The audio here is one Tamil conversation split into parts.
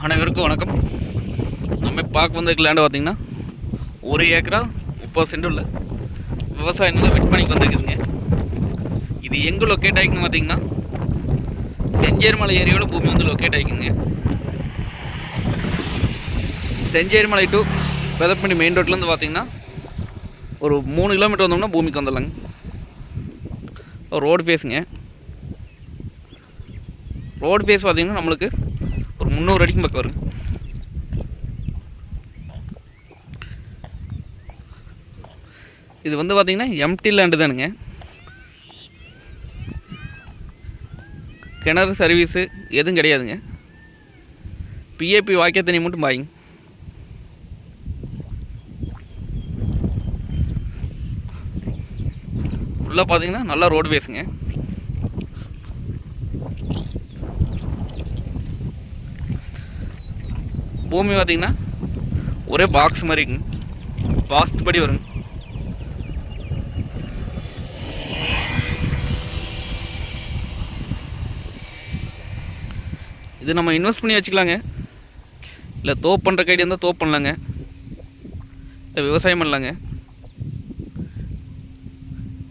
அனைவருக்கும் வணக்கம். நம்ம பார்க்க வந்திருக்க லேண்டை பார்த்திங்கன்னா 1 ஏக்கரா 30 சென்ட் உள்ள விவசாய நிலம் விற்பனைக்கு வந்துருக்குதுங்க. இது எங்கே லொக்கேட் ஆகிக்குன்னு பார்த்திங்கன்னா செஞ்சேரிமலை ஏரியாவில் பூமி வந்து லொக்கேட் ஆகிக்குங்க. செஞ்சேரிமலை டு பெதப்பட்டி மெயின் ரோட்லேருந்து பார்த்திங்கன்னா ஒரு 3 கிலோமீட்டர் வந்தோம்னா பூமிக்கு வந்துடலாங்க. ரோடு ஃபேஸுங்க. ரோடு ஃபேஸ் பார்த்திங்கன்னா நம்மளுக்கு ஒரு 300 அடிக்கும் பக்கம் வரும். இது வந்து பார்த்திங்கன்னா எம்டி லேண்டு தானுங்க. கிணறு சர்வீஸு எதுவும் கிடையாதுங்க. பிஏபி வாக்கிய தண்ணி மட்டும் பாய்ங்க. ஃபுல்லாக பார்த்திங்கன்னா நல்லா ரோடு ஃபேஸுங்க. பூமி பார்த்திங்கன்னா ஒரே பாக்ஸ் மாதிரி இருக்குங்க. வாஸ்துபடி வருங்க. இது நம்ம இன்வெஸ்ட் பண்ணி வச்சுக்கலாங்க. இல்லை தோப்பு பண்ணுற கைடி இருந்தால் தோப்பு பண்ணலாங்க. இல்லை விவசாயம் பண்ணலாங்க.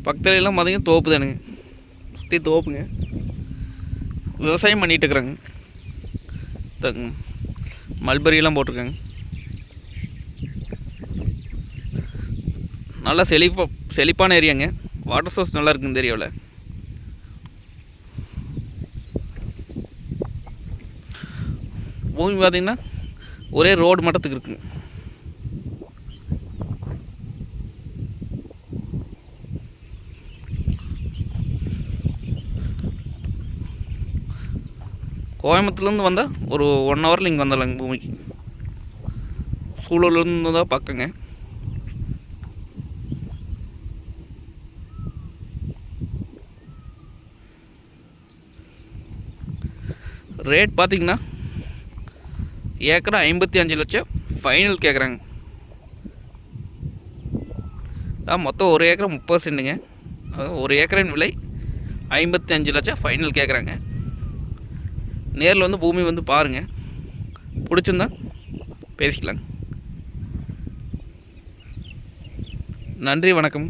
பக்கத்துல எல்லாம் பார்த்திங்கன்னா தோப்பு தானுங்க. சுற்றி தோப்புங்க. விவசாயம் பண்ணிகிட்டு இருக்கிறாங்க. மல்பரியெல்லாம் போட்டிருக்காங்க. நல்லா செழிப்பான ஏரியாங்க. வாட்டர் சோர்ஸ் நல்லா இருக்குங்க இந்த ஏரியாவில். பூமி பார்த்திங்கன்னா ஒரே ரோடு மட்டத்துக்கு இருக்குங்க. கோயம்புத்தூர்லேருந்து வந்தால் ஒரு 1 ஹவரில் இங்கே வந்துடலாங்க பூமிக்கு. சூலூர்லேருந்து தான் பக்கங்க. ரேட் பார்த்திங்கன்னா ஏக்கரா 55 லட்சம் ஃபைனல் கேட்குறாங்க. மொத்தம் 1 ஏக்கரா 30 சென்ட்டுங்க. அதாவது 1 ஏக்கரின் விலை 55 லட்சம் ஃபைனல் கேட்குறாங்க. நேரில் வந்து பூமி வந்து பாருங்கள். பிடிச்சிருந்தா பேசிக்கலாங்க. நன்றி, வணக்கம்.